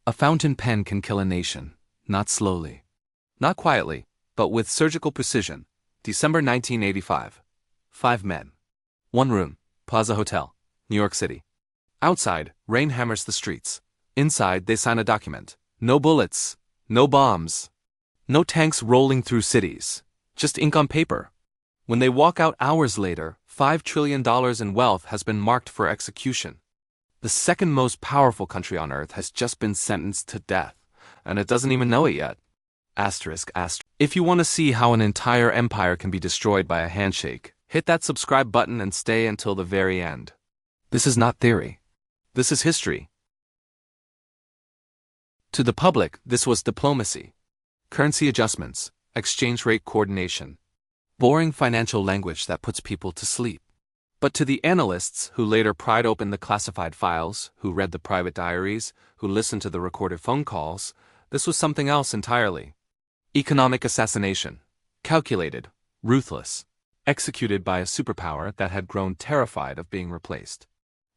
A fountain pen can kill a nation, not slowly. Not quietly, but with surgical precision. December 1985. 5 men. 1 room, Plaza Hotel, New York City. Outside, rain hammers the streets. Inside, they sign a document. No bullets, no bombs, no tanks rolling through cities, just ink on paper. When they walk out hours later, $5 trillion in wealth has been marked for execution. The second most powerful country on earth has just been sentenced to death, and it doesn't even know it yet. Asterisk, asterisk. If you want to see how an entire empire can be destroyed by a handshake, hit that subscribe button and stay until the very end. This is not theory. This is history. To the public, this was diplomacy. Currency adjustments, exchange rate coordination. Boring financial language that puts people to sleep. But to the analysts who later pried open the classified files, who read the private diaries, who listened to the recorded phone calls, this was something else entirely. Economic assassination. Calculated, ruthless, executed by a superpower that had grown terrified of being replaced.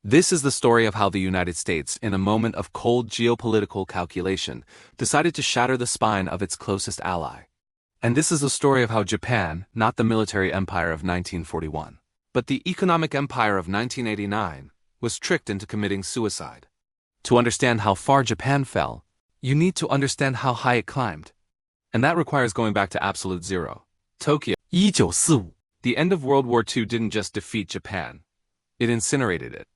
This is the story of how the United States, in a moment of cold geopolitical calculation, decided to shatter the spine of its closest ally. And this is the story of how Japan, not the military empire of 1941, but the economic empire of 1989, was tricked into committing suicide. To understand how far Japan fell, you need to understand how high it climbed. And that requires going back to absolute zero. Tokyo. 1945. The end of World War II didn't just defeat Japan. It incinerated it.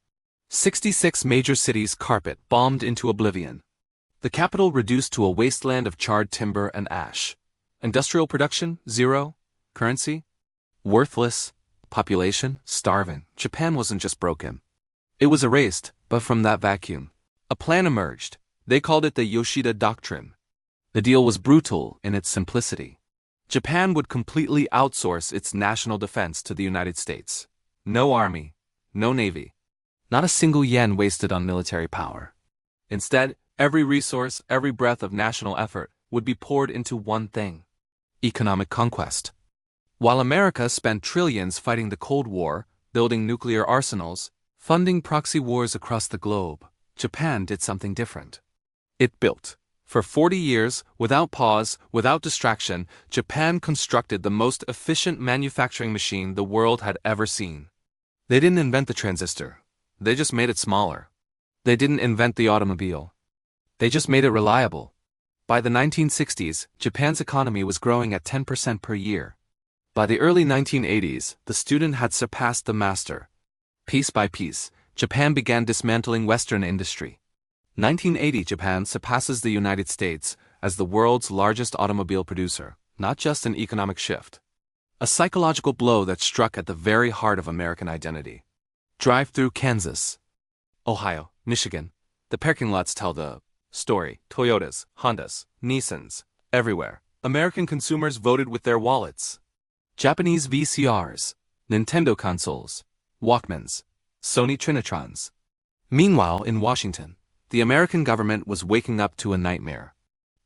66 major cities carpet bombed into oblivion. The capital reduced to a wasteland of charred timber and ash. Industrial production, zero. Currency, worthless. Population, starving. Japan wasn't just broken. It was erased, but from that vacuum, a plan emerged. They called it the Yoshida Doctrine. The deal was brutal in its simplicity. Japan would completely outsource its national defense to the United States. No army, no navy. Not a single yen wasted on military power. Instead, every resource, every breath of national effort would be poured into one thing: economic conquest. While America spent trillions fighting the Cold War, building nuclear arsenals, funding proxy wars across the globe, Japan did something different. It built. For 40 years, without pause, without distraction, Japan constructed the most efficient manufacturing machine the world had ever seen. They didn't invent the transistor. They just made it smaller. They didn't invent the automobile. They just made it reliable. By the 1960s, Japan's economy was growing at 10% per year. By the early 1980s, the student had surpassed the master. Piece by piece, Japan began dismantling Western industry. 1980, Japan surpasses the United States as the world's largest automobile producer, not just an economic shift. A psychological blow that struck at the very heart of American identity. Drive through Kansas, Ohio, Michigan. The parking lots tell the story. Toyotas, Hondas, Nissans, everywhere. American consumers voted with their wallets. Japanese VCRs, Nintendo consoles, Walkmans, Sony Trinitrons. Meanwhile, in Washington, the American government was waking up to a nightmare.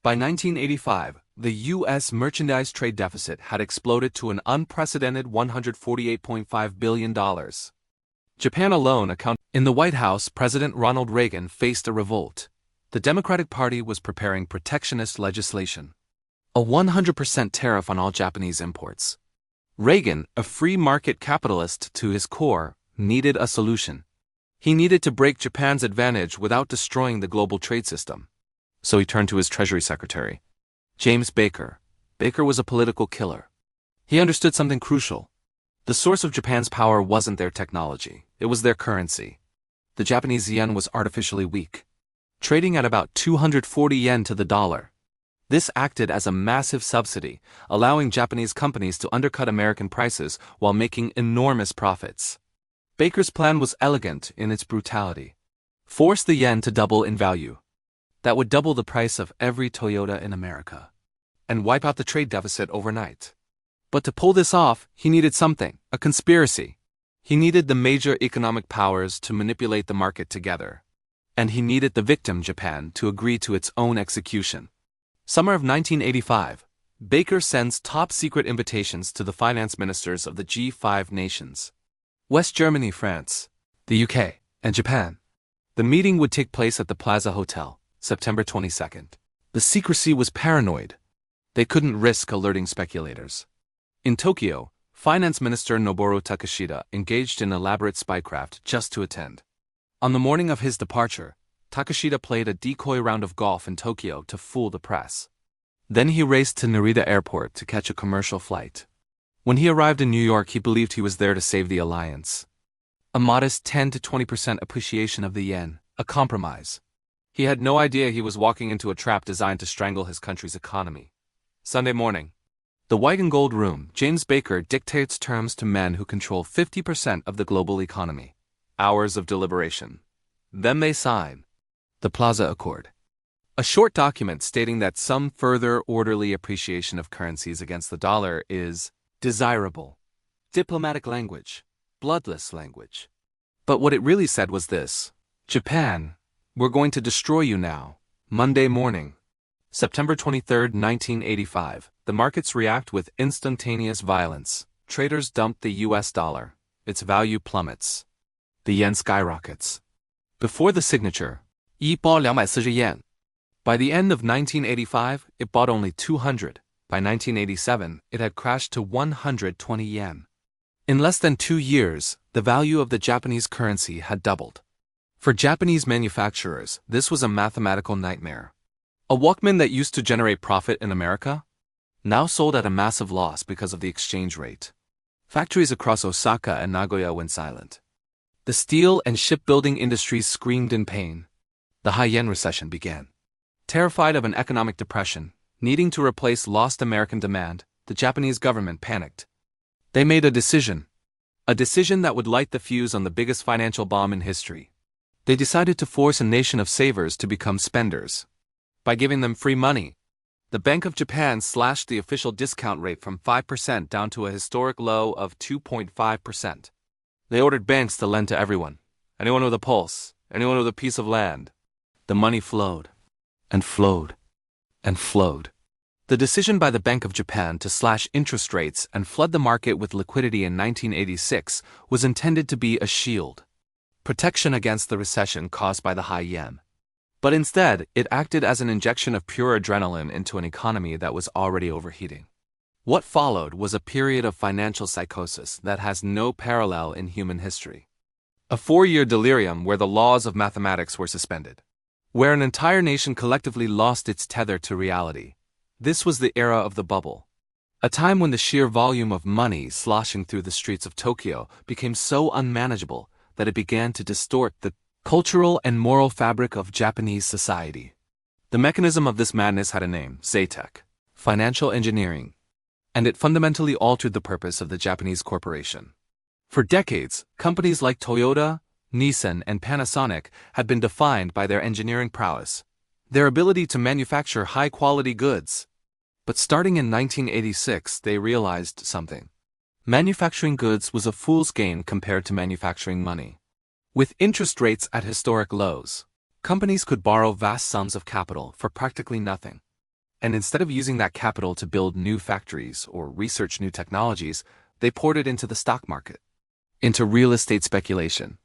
By 1985, the U.S. merchandise trade deficit had exploded to an unprecedented $148.5 billion. Japan alone accounted. In the White House, President Ronald Reagan faced a revolt. The Democratic Party was preparing protectionist legislation. A 100% tariff on all Japanese imports. Reagan, a free market capitalist to his core, needed a solution. He needed to break Japan's advantage without destroying the global trade system. So he turned to his Treasury Secretary, James Baker. Baker was a political killer. He understood something crucial. The source of Japan's power wasn't their technology, it was their currency. The Japanese yen was artificially weak, trading at about 240 yen to the dollar. This acted as a massive subsidy, allowing Japanese companies to undercut American prices while making enormous profits. Baker's plan was elegant in its brutality. Force the yen to double in value. That would double the price of every Toyota in America. And wipe out the trade deficit overnight. But to pull this off, he needed something, a conspiracy. He needed the major economic powers to manipulate the market together. And he needed the victim, Japan, to agree to its own execution. Summer of 1985, Baker sends top-secret invitations to the finance ministers of the G5 nations. West Germany, France, the UK, and Japan. The meeting would take place at the Plaza Hotel, September 22nd. The secrecy was paranoid. They couldn't risk alerting speculators. In Tokyo, Finance Minister Noboru Takeshita engaged in elaborate spycraft just to attend. On the morning of his departure, Takeshita played a decoy round of golf in Tokyo to fool the press. Then he raced to Narita Airport to catch a commercial flight. When he arrived in New York, he believed he was there to save the alliance. A modest 10 to 20% appreciation of the yen, a compromise. He had no idea he was walking into a trap designed to strangle his country's economy. Sunday morning. The White and Gold Room, James Baker dictates terms to men who control 50% of the global economy. Hours of deliberation. Then they sign. The Plaza Accord. A short document stating that some further orderly appreciation of currencies against the dollar is desirable. Diplomatic language. Bloodless language. But what it really said was this: Japan, we're going to destroy you now. Monday morning. September 23, 1985. The markets react with instantaneous violence. Traders dump the US dollar. Its value plummets. The yen skyrockets. Before the signature, 一包240 yen. By the end of 1985, it bought only 200. By 1987, it had crashed to 120 yen. In less than 2 years, the value of the Japanese currency had doubled. For Japanese manufacturers, this was a mathematical nightmare. A Walkman that used to generate profit in America now sold at a massive loss because of the exchange rate. Factories across Osaka and Nagoya went silent. The steel and shipbuilding industries screamed in pain. The high yen recession began. Terrified of an economic depression, needing to replace lost American demand, the Japanese government panicked. They made a decision that would light the fuse on the biggest financial bomb in history. They decided to force a nation of savers to become spenders. By giving them free money, the Bank of Japan slashed the official discount rate from 5% down to a historic low of 2.5%. They ordered banks to lend to everyone, anyone with a pulse, anyone with a piece of land. The money flowed, and flowed, and flowed. The decision by the Bank of Japan to slash interest rates and flood the market with liquidity in 1986 was intended to be a shield, protection against the recession caused by the high yen. But instead, it acted as an injection of pure adrenaline into an economy that was already overheating. What followed was a period of financial psychosis that has no parallel in human history. A 4-year delirium where the laws of mathematics were suspended, where an entire nation collectively lost its tether to reality. This was the era of the bubble. A time when the sheer volume of money sloshing through the streets of Tokyo became so unmanageable that it began to distort the cultural and moral fabric of Japanese society. The mechanism of this madness had a name: Zaitech, financial engineering, and it fundamentally altered the purpose of the Japanese corporation. For decades, companies like Toyota, Nissan, and Panasonic had been defined by their engineering prowess, their ability to manufacture high-quality goods. But starting in 1986, they realized something. Manufacturing goods was a fool's game compared to manufacturing money. With interest rates at historic lows, companies could borrow vast sums of capital for practically nothing. And instead of using that capital to build new factories or research new technologies, they poured it into the stock market, into real estate speculation.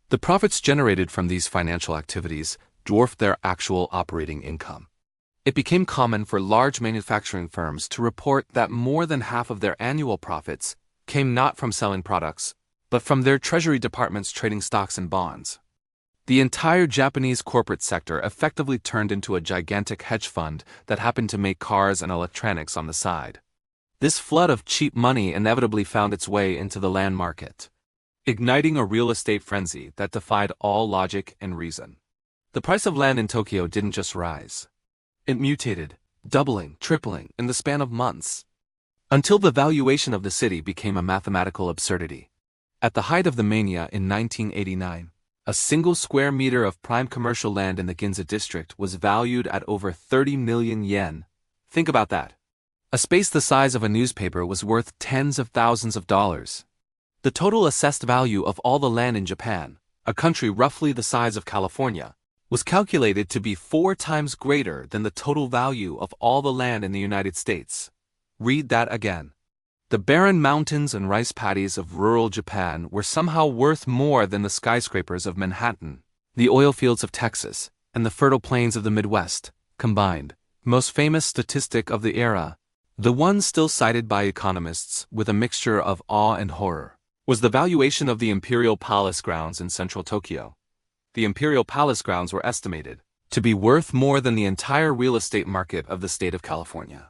The profits generated from these financial activities dwarfed their actual operating income. It became common for large manufacturing firms to report that more than half of their annual profits came not from selling products, but from their treasury departments trading stocks and bonds. The entire Japanese corporate sector effectively turned into a gigantic hedge fund that happened to make cars and electronics on the side. This flood of cheap money inevitably found its way into the land market, igniting a real estate frenzy that defied all logic and reason. The price of land in Tokyo didn't just rise. It mutated, doubling, tripling in the span of months, until the valuation of the city became a mathematical absurdity. At the height of the mania in 1989, a single square meter of prime commercial land in the Ginza district was valued at over 30 million yen. Think about that. A space the size of a newspaper was worth tens of thousands of dollars. The total assessed value of all the land in Japan, a country roughly the size of California, was calculated to be 4 times greater than the total value of all the land in the United States. Read that again. The barren mountains and rice paddies of rural Japan were somehow worth more than the skyscrapers of Manhattan, the oil fields of Texas, and the fertile plains of the Midwest, combined. Most famous statistic of the era, the one still cited by economists with a mixture of awe and horror, was the valuation of the Imperial Palace grounds in central Tokyo. The Imperial Palace grounds were estimated to be worth more than the entire real estate market of the state of California.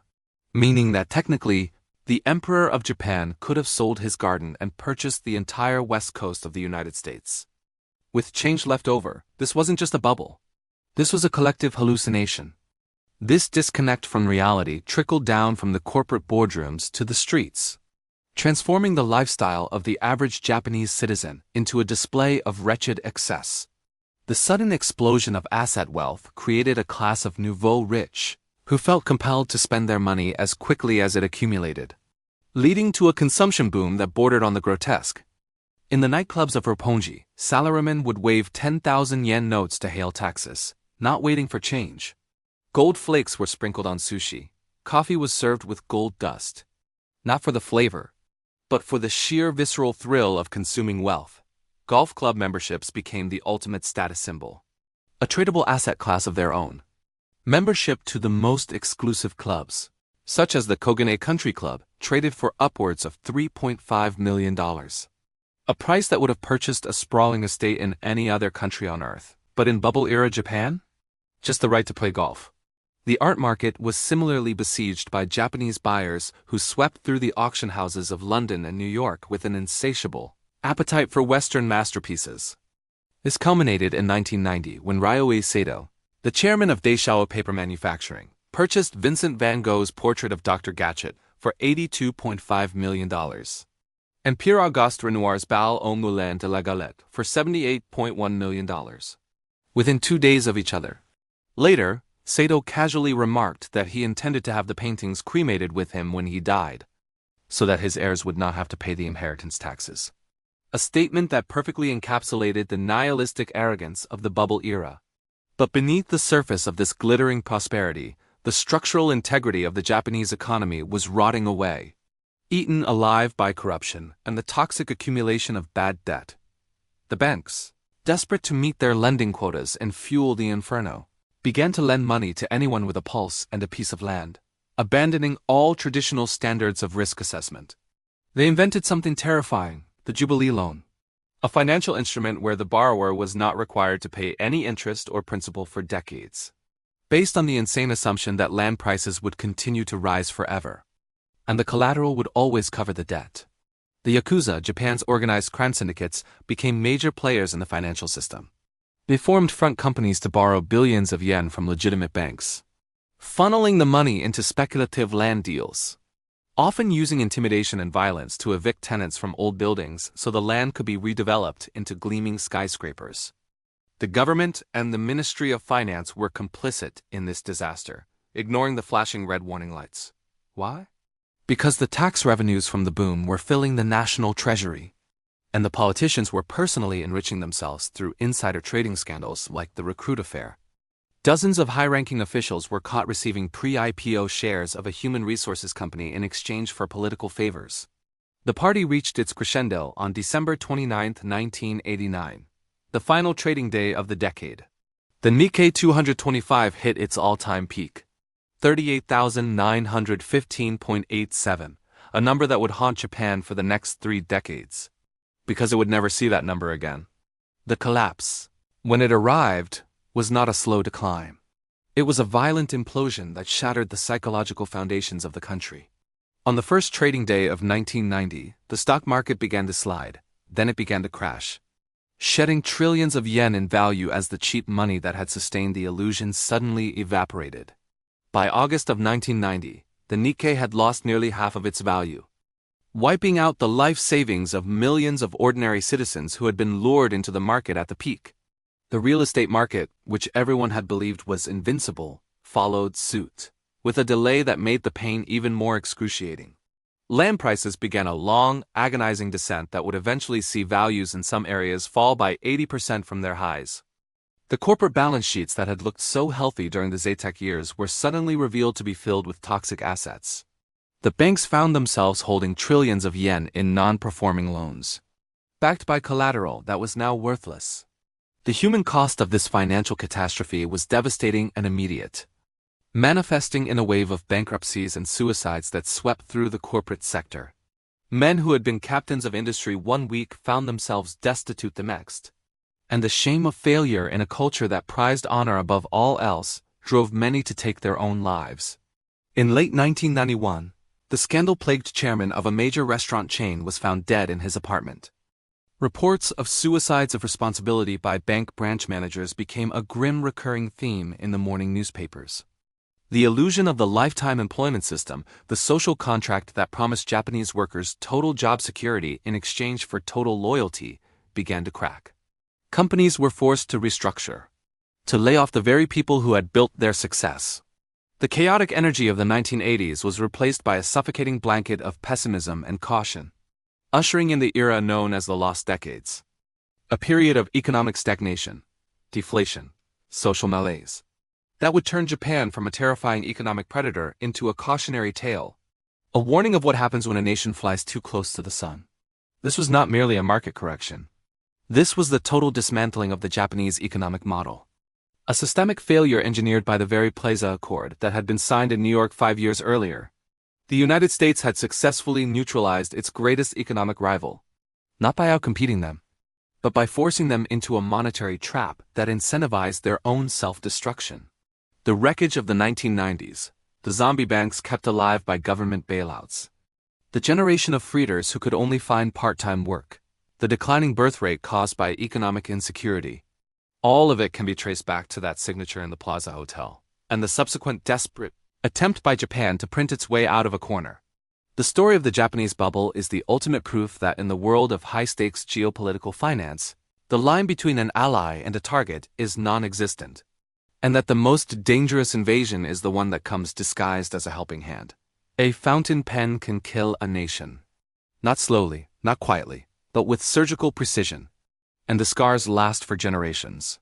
Meaning that technically, the Emperor of Japan could have sold his garden and purchased the entire west coast of the United States. With change left over, this wasn't just a bubble. This was a collective hallucination. This disconnect from reality trickled down from the corporate boardrooms to the streets, transforming the lifestyle of the average Japanese citizen into a display of wretched excess. The sudden explosion of asset wealth created a class of nouveau rich, who felt compelled to spend their money as quickly as it accumulated, leading to a consumption boom that bordered on the grotesque. In the nightclubs of Roppongi, salarymen would wave 10,000 yen notes to hail taxes, not waiting for change. Gold flakes were sprinkled on sushi. Coffee was served with gold dust. Not for the flavor, but for the sheer visceral thrill of consuming wealth. Golf club memberships became the ultimate status symbol, a tradable asset class of their own. Membership to the most exclusive clubs, such as the Kogane Country Club, traded for upwards of $3.5 million. A price that would have purchased a sprawling estate in any other country on earth. But in bubble-era Japan? Just the right to play golf. The art market was similarly besieged by Japanese buyers who swept through the auction houses of London and New York with an insatiable appetite for Western masterpieces. This culminated in 1990 when Ryoi Sato, the chairman of Daishowa Paper Manufacturing, purchased Vincent van Gogh's portrait of Dr. Gatchett for $82.5 million, and Pierre-Auguste Renoir's Bal au Moulin de la Galette for $78.1 million. Within 2 days of each other. Later, Sato casually remarked that he intended to have the paintings cremated with him when he died, so that his heirs would not have to pay the inheritance taxes. A statement that perfectly encapsulated the nihilistic arrogance of the bubble era. But beneath the surface of this glittering prosperity, the structural integrity of the Japanese economy was rotting away, eaten alive by corruption and the toxic accumulation of bad debt. The banks, desperate to meet their lending quotas and fuel the inferno, began to lend money to anyone with a pulse and a piece of land, abandoning all traditional standards of risk assessment. They invented something terrifying, the Jubilee loan, a financial instrument where the borrower was not required to pay any interest or principal for decades, based on the insane assumption that land prices would continue to rise forever, and the collateral would always cover the debt. The Yakuza, Japan's organized crime syndicates, became major players in the financial system. They formed front companies to borrow billions of yen from legitimate banks, funneling the money into speculative land deals, often using intimidation and violence to evict tenants from old buildings so the land could be redeveloped into gleaming skyscrapers. The government and the Ministry of Finance were complicit in this disaster, ignoring the flashing red warning lights. Why? Because the tax revenues from the boom were filling the national treasury, and the politicians were personally enriching themselves through insider trading scandals like the Recruit affair. Dozens of high-ranking officials were caught receiving pre-IPO shares of a human resources company in exchange for political favors. The party reached its crescendo on December 29, 1989, the final trading day of the decade. The Nikkei 225 hit its all-time peak, 38,915.87, a number that would haunt Japan for the next 3 decades, because it would never see that number again. The collapse, when it arrived, was not a slow decline. It was a violent implosion that shattered the psychological foundations of the country. On the first trading day of 1990, the stock market began to slide, then it began to crash, shedding trillions of yen in value as the cheap money that had sustained the illusion suddenly evaporated. By August of 1990, the Nikkei had lost nearly half of its value, wiping out the life savings of millions of ordinary citizens who had been lured into the market at the peak. The real estate market, which everyone had believed was invincible, followed suit, with a delay that made the pain even more excruciating. Land prices began a long, agonizing descent that would eventually see values in some areas fall by 80% from their highs. The corporate balance sheets that had looked so healthy during the Zaitech years were suddenly revealed to be filled with toxic assets. The banks found themselves holding trillions of yen in non-performing loans, backed by collateral that was now worthless. The human cost of this financial catastrophe was devastating and immediate, manifesting in a wave of bankruptcies and suicides that swept through the corporate sector. Men who had been captains of industry one week found themselves destitute the next. And the shame of failure in a culture that prized honor above all else drove many to take their own lives. In late 1991, the scandal-plagued chairman of a major restaurant chain was found dead in his apartment. Reports of suicides of responsibility by bank branch managers became a grim recurring theme in the morning newspapers. The illusion of the lifetime employment system, the social contract that promised Japanese workers total job security in exchange for total loyalty, began to crack. Companies were forced to restructure, to lay off the very people who had built their success. The chaotic energy of the 1980s was replaced by a suffocating blanket of pessimism and caution, ushering in the era known as the lost decades. A period of economic stagnation, deflation, social malaise, that would turn Japan from a terrifying economic predator into a cautionary tale, a warning of what happens when a nation flies too close to the sun. This was not merely a market correction. This was the total dismantling of the Japanese economic model. A systemic failure engineered by the very Plaza Accord that had been signed in New York 5 years earlier. The United States had successfully neutralized its greatest economic rival, not by outcompeting them, but by forcing them into a monetary trap that incentivized their own self-destruction. The wreckage of the 1990s, the zombie banks kept alive by government bailouts, the generation of freeders who could only find part-time work, the declining birth rate caused by economic insecurity. All of it can be traced back to that signature in the Plaza Hotel, and the subsequent desperate attempt by Japan to print its way out of a corner. The story of the Japanese bubble is the ultimate proof that in the world of high-stakes geopolitical finance, the line between an ally and a target is non-existent, and that the most dangerous invasion is the one that comes disguised as a helping hand. A fountain pen can kill a nation. Not slowly, not quietly, but with surgical precision. And the scars last for generations.